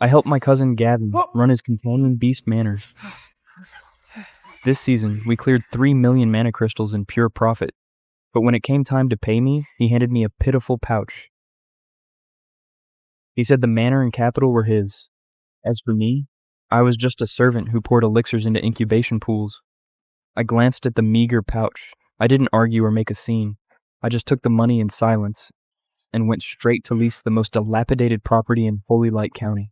I helped my cousin Gavin run his companion beast manor. This season, we cleared 3 million mana crystals in pure profit, but when it came time to pay me, he handed me a pitiful pouch. He said the manor and capital were his. As for me, I was just a servant who poured elixirs into incubation pools. I glanced at the meager pouch. I didn't argue or make a scene. I just took the money in silence and went straight to lease the most dilapidated property in Holy Light County,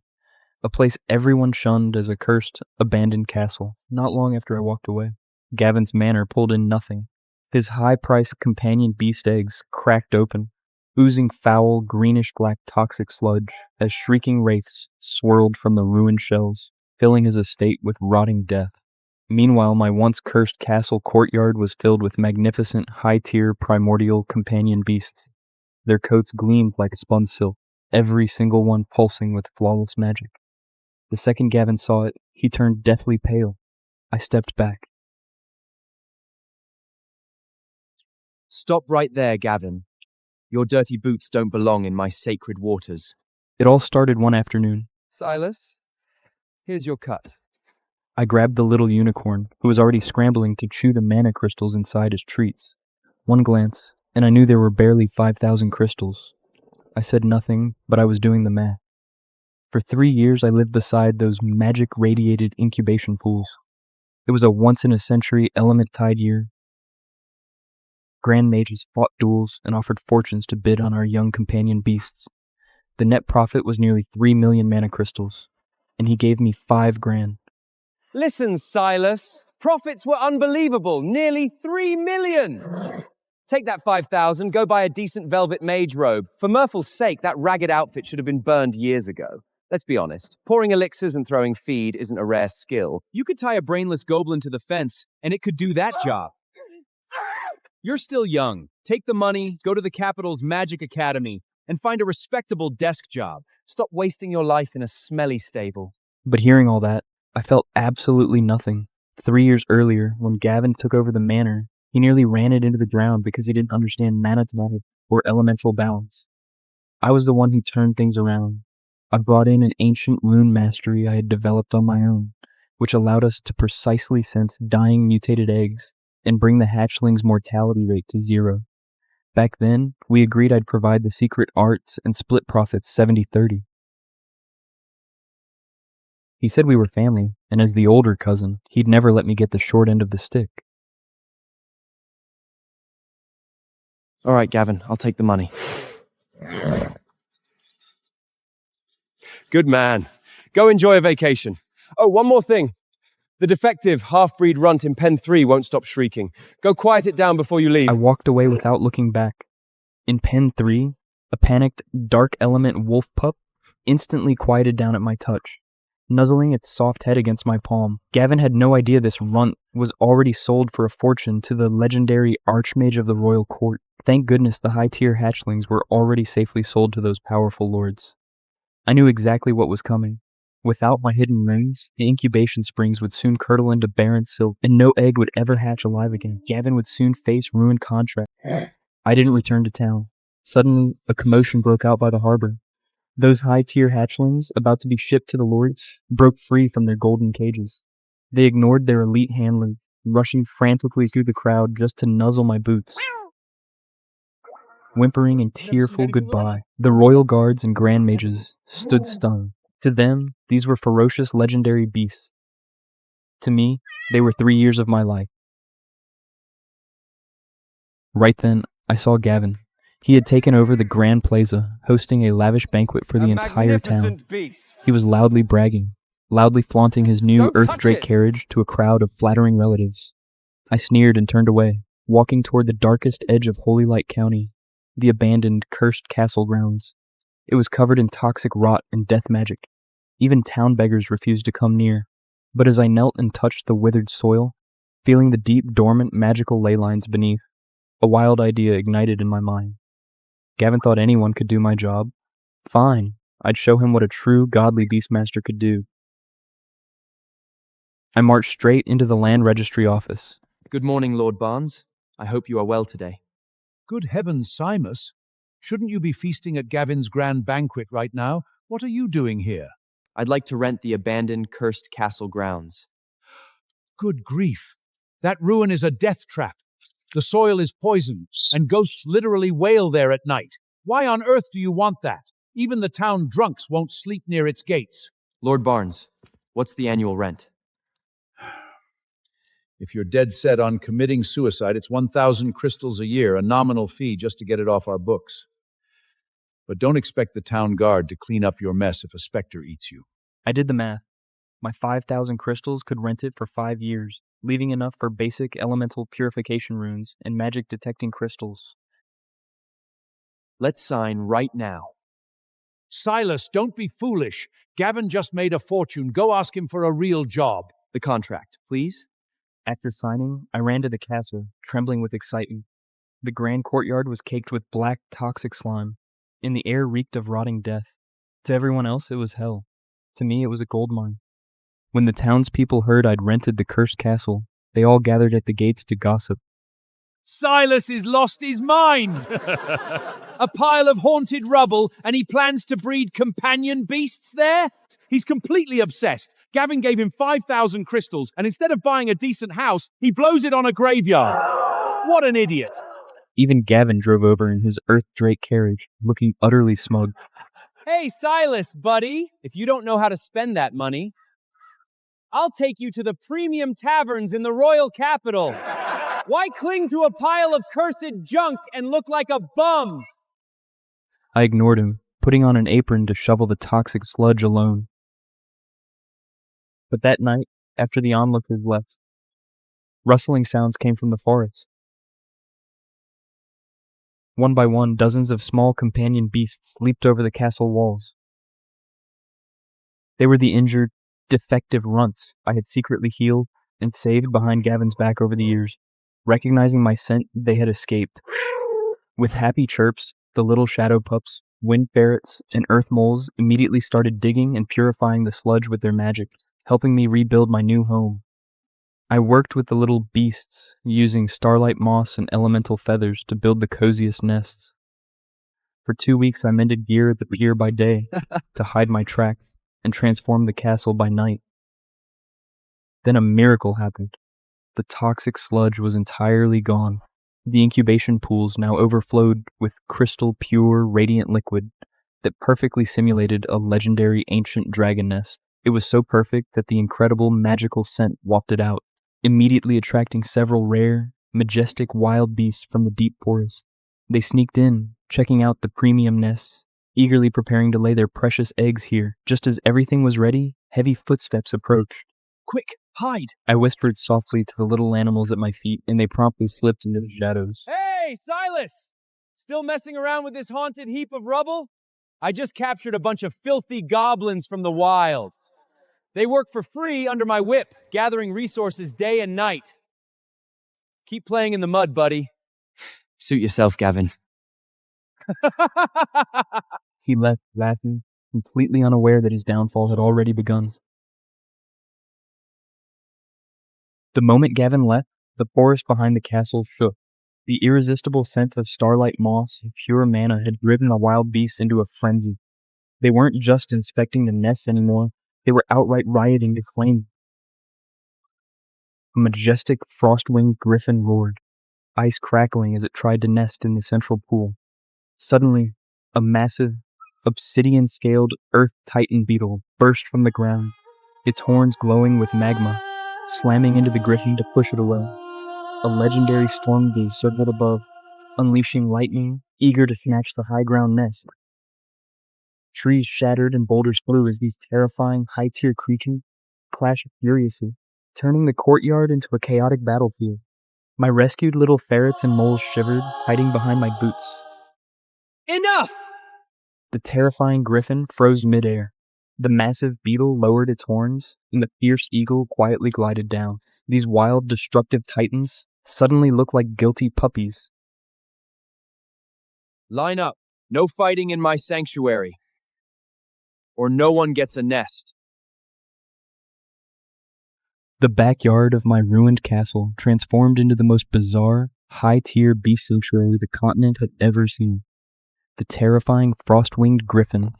a place everyone shunned as a cursed, abandoned castle. Not long after I walked away, Gavin's manor pulled in nothing. His high-priced companion beast eggs cracked open, oozing foul, greenish-black toxic sludge as shrieking wraiths swirled from the ruined shells, filling his estate with rotting death. Meanwhile, my once cursed castle courtyard was filled with magnificent, high-tier, primordial companion beasts. Their coats gleamed like spun silk, every single one pulsing with flawless magic. The second Gavin saw it, he turned deathly pale. I stepped back. Stop right there, Gavin. Your dirty boots don't belong in my sacred waters. It all started one afternoon. Silas, here's your cut. I grabbed the little unicorn, who was already scrambling to chew the mana crystals inside his treats. One glance, and I knew there were barely 5,000 crystals. I said nothing, but I was doing the math. For 3 years, I lived beside those magic-radiated incubation pools. It was a once-in-a-century element-tide year. Grand mages fought duels and offered fortunes to bid on our young companion beasts. The net profit was nearly 3 million mana crystals, and he gave me 5 grand. Listen, Silas. Profits were unbelievable. Nearly 3 million. Take that 5,000, go buy a decent velvet mage robe. For Murphy's sake, that ragged outfit should have been burned years ago. Let's be honest. Pouring elixirs and throwing feed isn't a rare skill. You could tie a brainless goblin to the fence, and it could do that job. You're still young. Take the money, go to the capital's magic academy, and find a respectable desk job. Stop wasting your life in a smelly stable. But hearing all that, I felt absolutely nothing. 3 years earlier, when Gavin took over the manor, he nearly ran it into the ground because he didn't understand mana tonic or elemental balance. I was the one who turned things around. I brought in an ancient rune mastery I had developed on my own, which allowed us to precisely sense dying mutated eggs and bring the hatchling's mortality rate to 0. Back then, we agreed I'd provide the secret arts and split profits 70-30. He said we were family, and as the older cousin, he'd never let me get the short end of the stick. All right, Gavin, I'll take the money. Good man. Go enjoy a vacation. Oh, one more thing. The defective half-breed runt in Pen 3 won't stop shrieking. Go quiet it down before you leave. I walked away without looking back. In Pen 3, a panicked, dark element wolf pup instantly quieted down at my touch, nuzzling its soft head against my palm. Gavin had no idea this runt was already sold for a fortune to the legendary archmage of the royal court. Thank goodness the high-tier hatchlings were already safely sold to those powerful lords. I knew exactly what was coming. Without my hidden rings, the incubation springs would soon curdle into barren silk, and no egg would ever hatch alive again. Gavin would soon face ruined contract. I didn't return to town. Suddenly, a commotion broke out by the harbor. Those high-tier hatchlings, about to be shipped to the lords, broke free from their golden cages. They ignored their elite handlers, rushing frantically through the crowd just to nuzzle my boots. Whimpering in tearful goodbye, the royal guards and grand mages stood stunned. To them, these were ferocious legendary beasts. To me, they were 3 years of my life. Right then, I saw Gavin. He had taken over the Grand Plaza, hosting a lavish banquet for the entire town. He was loudly bragging, loudly flaunting his new Earthdrake carriage to a crowd of flattering relatives. I sneered and turned away, walking toward the darkest edge of Holy Light County, the abandoned, cursed castle grounds. It was covered in toxic rot and death magic. Even town beggars refused to come near. But as I knelt and touched the withered soil, feeling the deep, dormant, magical ley lines beneath, a wild idea ignited in my mind. Gavin thought anyone could do my job. Fine, I'd show him what a true, godly beastmaster could do. I marched straight into the land registry office. Good morning, Lord Barnes. I hope you are well today. Good heavens, Simus. Shouldn't you be feasting at Gavin's grand banquet right now? What are you doing here? I'd like to rent the abandoned, cursed castle grounds. Good grief. That ruin is a death trap. The soil is poisoned, and ghosts literally wail there at night. Why on earth do you want that? Even the town drunks won't sleep near its gates. Lord Barnes, what's the annual rent? If you're dead set on committing suicide, it's 1,000 crystals a year, a nominal fee just to get it off our books. But don't expect the town guard to clean up your mess if a specter eats you. I did the math. My 5,000 crystals could rent it for 5 years, leaving enough for basic elemental purification runes and magic detecting crystals. Let's sign right now. Silas, don't be foolish. Gavin just made a fortune. Go ask him for a real job. The contract, please. After signing, I ran to the castle, trembling with excitement. The grand courtyard was caked with black, toxic slime, and the air reeked of rotting death. To everyone else, it was hell. To me, it was a gold mine. When the townspeople heard I'd rented the cursed castle, they all gathered at the gates to gossip. Silas has lost his mind! A pile of haunted rubble, and he plans to breed companion beasts there? He's completely obsessed. Gavin gave him 5,000 crystals, and instead of buying a decent house, he blows it on a graveyard. What an idiot! Even Gavin drove over in his Earth Drake carriage, looking utterly smug. Hey, Silas, buddy! If you don't know how to spend that money, I'll take you to the premium taverns in the royal capital. Why cling to a pile of cursed junk and look like a bum? I ignored him, putting on an apron to shovel the toxic sludge alone. But that night, after the onlookers left, rustling sounds came from the forest. One by one, dozens of small companion beasts leaped over the castle walls. They were the injured, defective runts I had secretly healed and saved behind Gavin's back over the years. Recognizing my scent, they had escaped. With happy chirps, the little shadow pups, wind ferrets, and earth moles immediately started digging and purifying the sludge with their magic, helping me rebuild my new home. I worked with the little beasts, using starlight moss and elemental feathers to build the coziest nests. For 2 weeks I mended gear at the pier by day to hide my tracks and transformed the castle by night. Then a miracle happened. The toxic sludge was entirely gone. The incubation pools now overflowed with crystal pure, radiant liquid that perfectly simulated a legendary ancient dragon nest. It was so perfect that the incredible magical scent wafted out, immediately attracting several rare, majestic wild beasts from the deep forest. They sneaked in, checking out the premium nests, eagerly preparing to lay their precious eggs here. Just as everything was ready, heavy footsteps approached. Quick, hide! I whispered softly to the little animals at my feet, and they promptly slipped into the shadows. Hey, Silas! Still messing around with this haunted heap of rubble? I just captured a bunch of filthy goblins from the wild. They work for free under my whip, gathering resources day and night. Keep playing in the mud, buddy. Suit yourself, Gavin. He left, laughing, completely unaware that his downfall had already begun. The moment Gavin left, the forest behind the castle shook. The irresistible scent of starlight moss and pure mana had driven the wild beasts into a frenzy. They weren't just inspecting the nests anymore, they were outright rioting to claim. A majestic frost-winged griffin roared, ice crackling as it tried to nest in the central pool. Suddenly, a massive, obsidian-scaled earth titan beetle burst from the ground, its horns glowing with magma, slamming into the griffin to push it away. A legendary storm bee circled above, unleashing lightning, eager to snatch the high ground nest. Trees shattered and boulders flew as these terrifying, high-tier creatures clashed furiously, turning the courtyard into a chaotic battlefield. My rescued little ferrets and moles shivered, hiding behind my boots. Enough! The terrifying griffin froze midair. The massive beetle lowered its horns, and the fierce eagle quietly glided down. These wild, destructive titans suddenly looked like guilty puppies. Line up. No fighting in my sanctuary. Or no one gets a nest. The backyard of my ruined castle transformed into the most bizarre, high-tier beast sanctuary the continent had ever seen. The terrifying frost-winged griffin,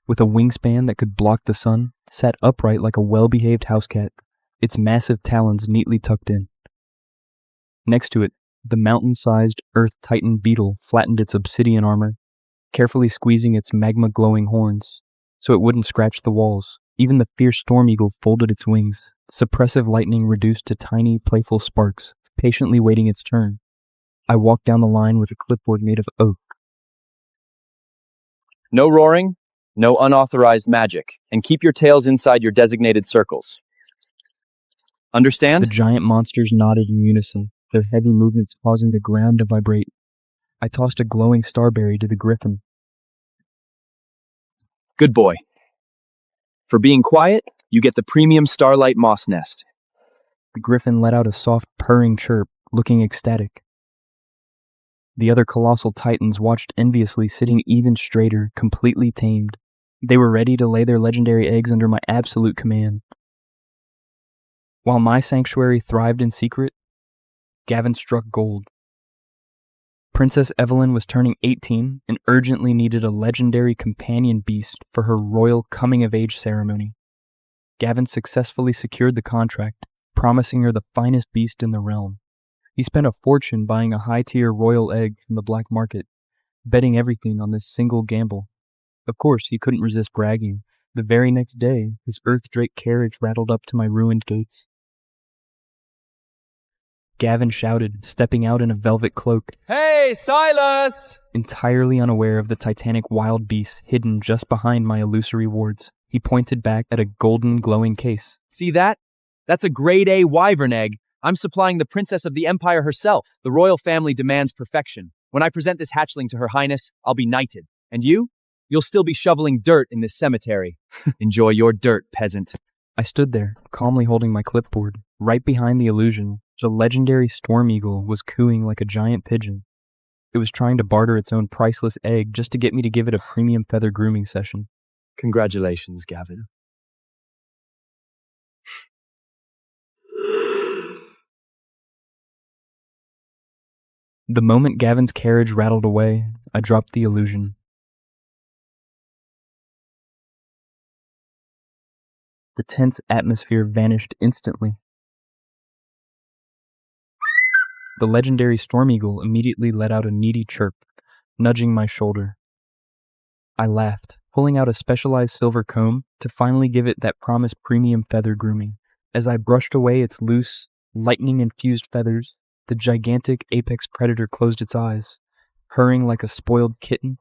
with a wingspan that could block the sun, sat upright like a well-behaved house cat, its massive talons neatly tucked in. Next to it, the mountain-sized Earth Titan beetle flattened its obsidian armor, carefully squeezing its magma-glowing horns so it wouldn't scratch the walls. Even the fierce storm eagle folded its wings, suppressive lightning reduced to tiny, playful sparks, patiently waiting its turn. I walked down the line with a clipboard made of oak. No roaring, no unauthorized magic, and keep your tails inside your designated circles. Understand? The giant monsters nodded in unison, their heavy movements causing the ground to vibrate. I tossed a glowing starberry to the griffin. Good boy. For being quiet, you get the premium starlight moss nest. The griffin let out a soft, purring chirp, looking ecstatic. The other colossal titans watched enviously, sitting even straighter, completely tamed. They were ready to lay their legendary eggs under my absolute command. While my sanctuary thrived in secret, Gavin struck gold. Princess Evelyn was turning 18 and urgently needed a legendary companion beast for her royal coming-of-age ceremony. Gavin successfully secured the contract, promising her the finest beast in the realm. He spent a fortune buying a high-tier royal egg from the black market, betting everything on this single gamble. Of course, he couldn't resist bragging. The very next day, his Earth Drake carriage rattled up to my ruined gates. Gavin shouted, stepping out in a velvet cloak. Hey, Silas! Entirely unaware of the titanic wild beast hidden just behind my illusory wards, he pointed back at a golden glowing case. See that? That's a grade A wyvern egg. I'm supplying the princess of the empire herself. The royal family demands perfection. When I present this hatchling to her highness, I'll be knighted. And you? You'll still be shoveling dirt in this cemetery. Enjoy your dirt, peasant. I stood there, calmly holding my clipboard. Right behind the illusion, the legendary storm eagle was cooing like a giant pigeon. It was trying to barter its own priceless egg just to get me to give it a premium feather grooming session. Congratulations, Gavin. The moment Gavin's carriage rattled away, I dropped the illusion. The tense atmosphere vanished instantly. The legendary storm eagle immediately let out a needy chirp, nudging my shoulder. I laughed, pulling out a specialized silver comb to finally give it that promised premium feather grooming. As I brushed away its loose, lightning-infused feathers, the gigantic apex predator closed its eyes, purring like a spoiled kitten.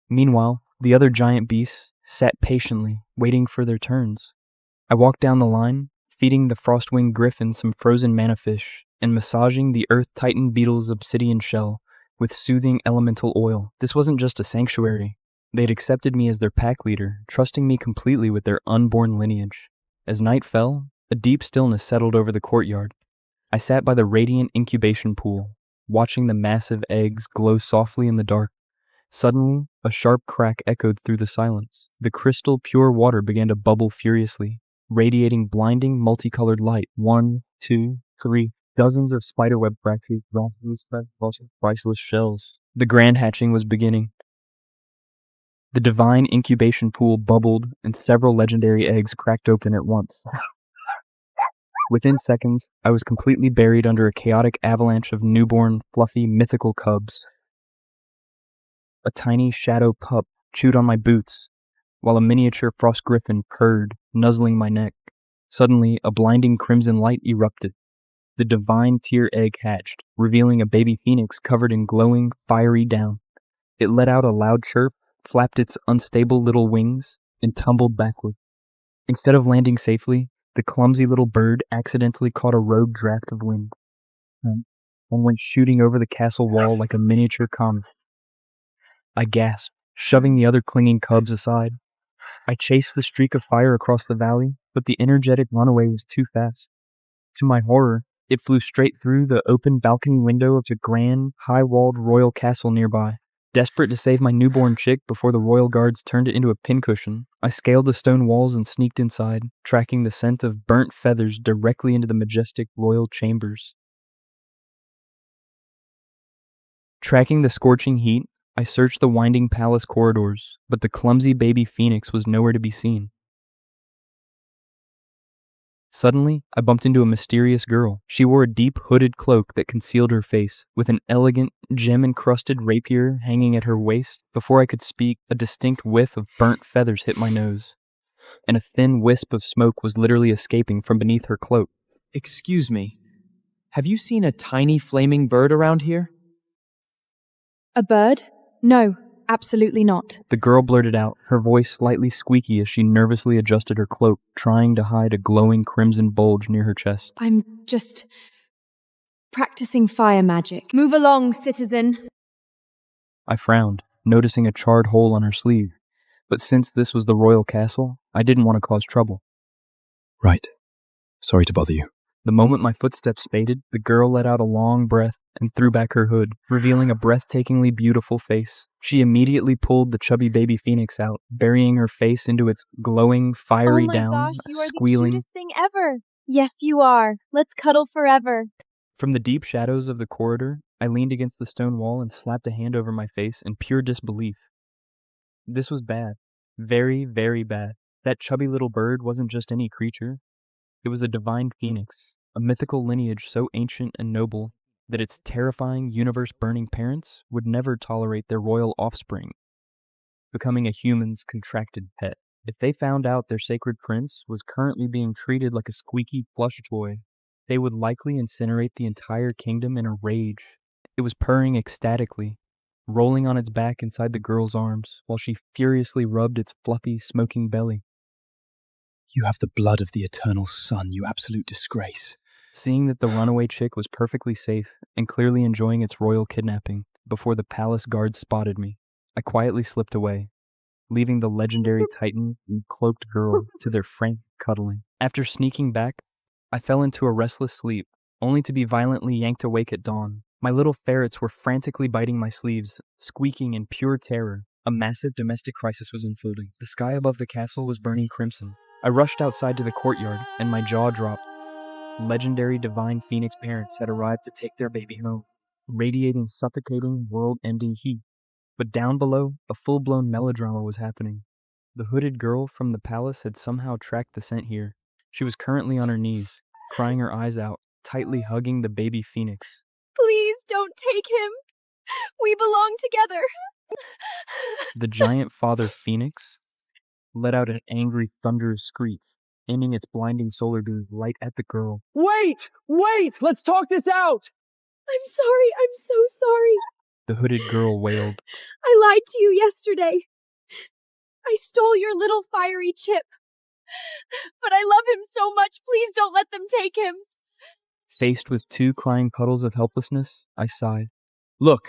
Meanwhile, the other giant beasts sat patiently, waiting for their turns. I walked down the line, feeding the frostwing griffin some frozen mana fish, and massaging the Earth Titan beetle's obsidian shell with soothing elemental oil. This wasn't just a sanctuary. They'd accepted me as their pack leader, trusting me completely with their unborn lineage. As night fell, a deep stillness settled over the courtyard. I sat by the radiant incubation pool, watching the massive eggs glow softly in the dark. Suddenly, a sharp crack echoed through the silence. The crystal pure water began to bubble furiously, radiating blinding multicolored light. 1, 2, 3. Dozens of spiderweb fractures dropped through the priceless shells. The grand hatching was beginning. The divine incubation pool bubbled, and several legendary eggs cracked open at once. Within seconds, I was completely buried under a chaotic avalanche of newborn, fluffy, mythical cubs. A tiny shadow pup chewed on my boots, while a miniature frost griffin purred, nuzzling my neck. Suddenly, a blinding crimson light erupted. The divine tier egg hatched, revealing a baby phoenix covered in glowing, fiery down. It let out a loud chirp, flapped its unstable little wings, and tumbled backward. Instead of landing safely, the clumsy little bird accidentally caught a rogue draft of wind, and went shooting over the castle wall like a miniature comet. I gasped, shoving the other clinging cubs aside. I chased the streak of fire across the valley, but the energetic runaway was too fast. To my horror, it flew straight through the open balcony window of the grand, high-walled royal castle nearby. Desperate to save my newborn chick before the royal guards turned it into a pincushion, I scaled the stone walls and sneaked inside, tracking the scent of burnt feathers directly into the majestic royal chambers. Tracking the scorching heat, I searched the winding palace corridors, but the clumsy baby phoenix was nowhere to be seen. Suddenly, I bumped into a mysterious girl. She wore a deep hooded cloak that concealed her face, with an elegant, gem-encrusted rapier hanging at her waist. Before I could speak, a distinct whiff of burnt feathers hit my nose, and a thin wisp of smoke was literally escaping from beneath her cloak. Excuse me, have you seen a tiny flaming bird around here? A bird? No, absolutely not. The girl blurted out, her voice slightly squeaky as she nervously adjusted her cloak, trying to hide a glowing crimson bulge near her chest. I'm just practicing fire magic. Move along, citizen. I frowned, noticing a charred hole on her sleeve. But since this was the royal castle, I didn't want to cause trouble. Right. Sorry to bother you. The moment my footsteps faded, the girl let out a long breath and threw back her hood, revealing a breathtakingly beautiful face. She immediately pulled the chubby baby phoenix out, burying her face into its glowing, fiery down, Oh my gosh, you are squealing. the cutest thing ever. Yes, you are. Let's cuddle forever. From the deep shadows of the corridor, I leaned against the stone wall and slapped a hand over my face in pure disbelief. This was bad. Very, very bad. That chubby little bird wasn't just any creature. It was a divine phoenix, a mythical lineage so ancient and noble that its terrifying, universe-burning parents would never tolerate their royal offspring becoming a human's contracted pet. If they found out their sacred prince was currently being treated like a squeaky plush toy, they would likely incinerate the entire kingdom in a rage. It was purring ecstatically, rolling on its back inside the girl's arms, while she furiously rubbed its fluffy, smoking belly. You have the blood of the eternal sun, you absolute disgrace. Seeing that the runaway chick was perfectly safe and clearly enjoying its royal kidnapping before the palace guards spotted me, I quietly slipped away, leaving the legendary Titan and cloaked girl to their frank cuddling. After sneaking back, I fell into a restless sleep, only to be violently yanked awake at dawn. My little ferrets were frantically biting my sleeves, squeaking in pure terror. A massive domestic crisis was unfolding. The sky above the castle was burning crimson. I rushed outside to the courtyard, and my jaw dropped. Legendary divine phoenix parents had arrived to take their baby home, radiating suffocating, world-ending heat. But down below, a full-blown melodrama was happening. The hooded girl from the palace had somehow tracked the scent here. She was currently on her knees, crying her eyes out, tightly hugging the baby phoenix. Please don't take him. We belong together. The giant father phoenix let out an angry, thunderous screech, aiming its blinding solar beams right at the girl. Wait! Let's talk this out! I'm so sorry. The hooded girl wailed. I lied to you yesterday. I stole your little fiery chip. But I love him so much, please don't let them take him. Faced with two crying puddles of helplessness, I sighed. Look,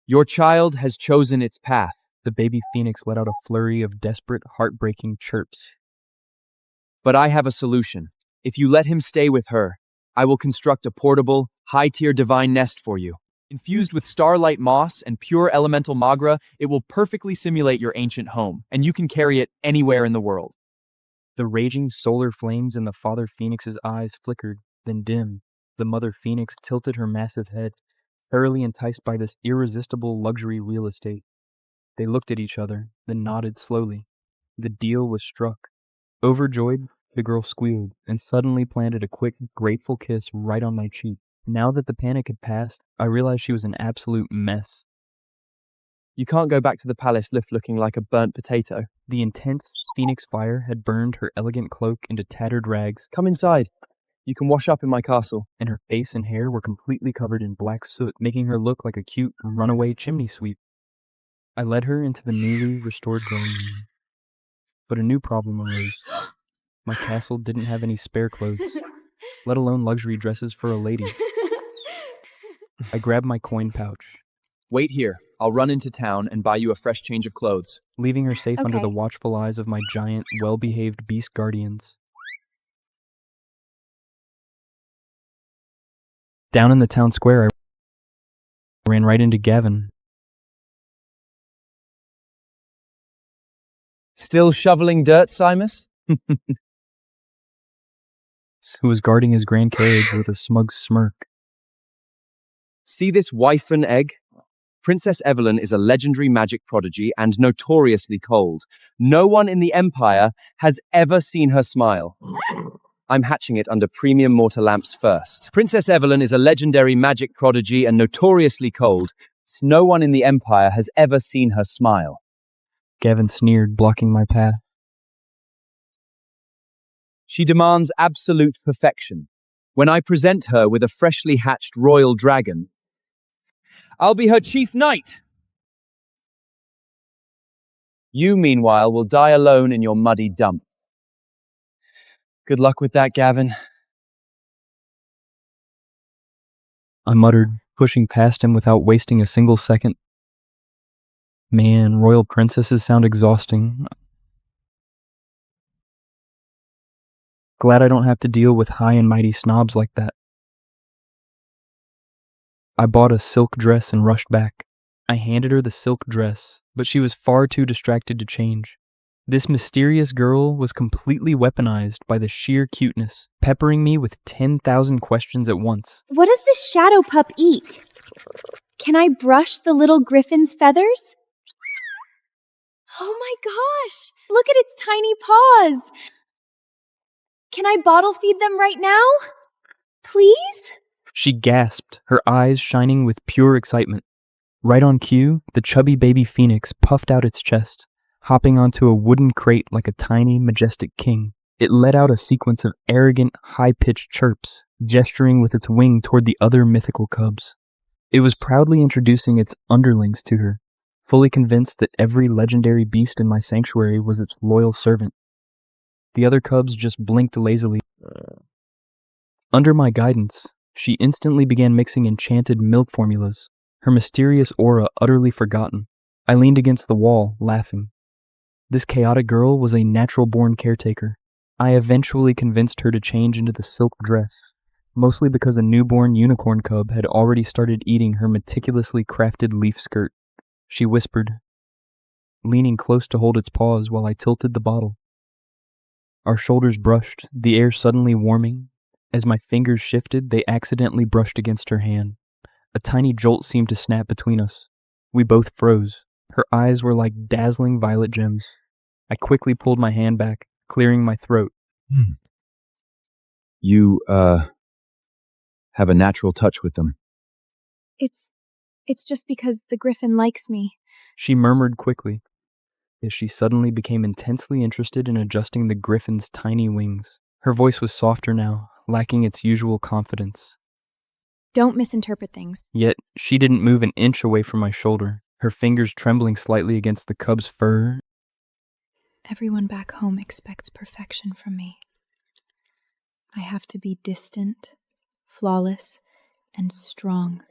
your child has chosen its path. The baby phoenix let out a flurry of desperate, heartbreaking chirps. But I have a solution. If you let him stay with her, I will construct a portable, high-tier divine nest for you. Infused with starlight moss and pure elemental magra, it will perfectly simulate your ancient home, and you can carry it anywhere in the world. The raging solar flames in the father phoenix's eyes flickered, then dimmed. The mother phoenix tilted her massive head, thoroughly enticed by this irresistible luxury real estate. They looked at each other, then nodded slowly. The deal was struck. Overjoyed, the girl squealed, and suddenly planted a quick, grateful kiss right on my cheek. Now that the panic had passed, I realized she was an absolute mess. You can't go back to the palace looking like a burnt potato. The intense phoenix fire had burned her elegant cloak into tattered rags. Come inside. You can wash up in my castle. And her face and hair were completely covered in black soot, making her look like a cute, runaway chimney sweep. I led her into the newly restored drawing room. But a new problem arose. My castle didn't have any spare clothes, let alone luxury dresses for a lady. I grabbed my coin pouch, Wait here. I'll run into town and buy you a fresh change of clothes. leaving her safe under Okay. the watchful eyes of my giant, well-behaved beast guardians. Down in the town square, I ran right into Gavin. Still shoveling dirt, Simus? Who was guarding his grand carriage with a smug smirk. See this wife and egg? Princess Evelyn is a legendary magic prodigy and notoriously cold. No one in the Empire has ever seen her smile. I'm hatching it under premium mortar lamps first. Princess Evelyn is a legendary magic prodigy and notoriously cold. No one in the Empire has ever seen her smile. Gavin sneered, blocking my path. She demands absolute perfection. When I present her with a freshly hatched royal dragon, I'll be her chief knight. You, meanwhile, will die alone in your muddy dump. Good luck with that, Gavin. I muttered, pushing past him without wasting a single second. Man, royal princesses sound exhausting. Glad I don't have to deal with high and mighty snobs like that. I bought a silk dress and rushed back. I handed her the silk dress, but she was far too distracted to change. This mysterious girl was completely weaponized by the sheer cuteness, peppering me with 10,000 questions at once. What does this shadow pup eat? Can I brush the little griffin's feathers? Oh my gosh! Look at its tiny paws! Can I bottle feed them right now? Please? She gasped, her eyes shining with pure excitement. Right on cue, the chubby baby phoenix puffed out its chest, hopping onto a wooden crate like a tiny, majestic king. It let out a sequence of arrogant, high-pitched chirps, gesturing with its wing toward the other mythical cubs. It was proudly introducing its underlings to her, fully convinced that every legendary beast in my sanctuary was its loyal servant. The other cubs just blinked lazily. Under my guidance, she instantly began mixing enchanted milk formulas, her mysterious aura utterly forgotten. I leaned against the wall, laughing. This chaotic girl was a natural-born caretaker. I eventually convinced her to change into the silk dress, mostly because a newborn unicorn cub had already started eating her meticulously crafted leaf skirt. She whispered, leaning close to hold its paws while I tilted the bottle. Our shoulders brushed, the air suddenly warming. As my fingers shifted, they accidentally brushed against her hand. A tiny jolt seemed to snap between us. We both froze. Her eyes were like dazzling violet gems. I quickly pulled my hand back, clearing my throat. You, have a natural touch with them. It's just because the griffin likes me. She murmured quickly, as she suddenly became intensely interested in adjusting the griffin's tiny wings. Her voice was softer now, lacking its usual confidence. Don't misinterpret things. Yet, she didn't move an inch away from my shoulder, her fingers trembling slightly against the cub's fur. Everyone back home expects perfection from me. I have to be distant, flawless, and strong.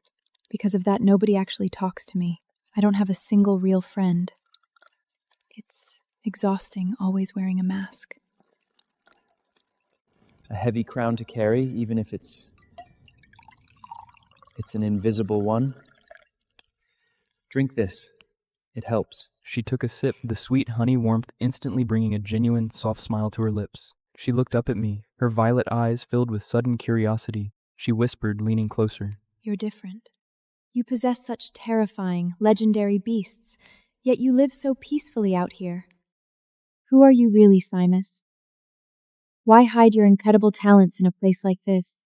Because of that, nobody actually talks to me. I don't have a single real friend. It's exhausting, always wearing a mask. A heavy crown to carry, even if it's an invisible one. Drink this. It helps. She took a sip, the sweet honey warmth instantly bringing a genuine, soft smile to her lips. She looked up at me, her violet eyes filled with sudden curiosity. She whispered, leaning closer. You're different. You possess such terrifying, legendary beasts, yet you live so peacefully out here. Who are you really, Simus? Why hide your incredible talents in a place like this?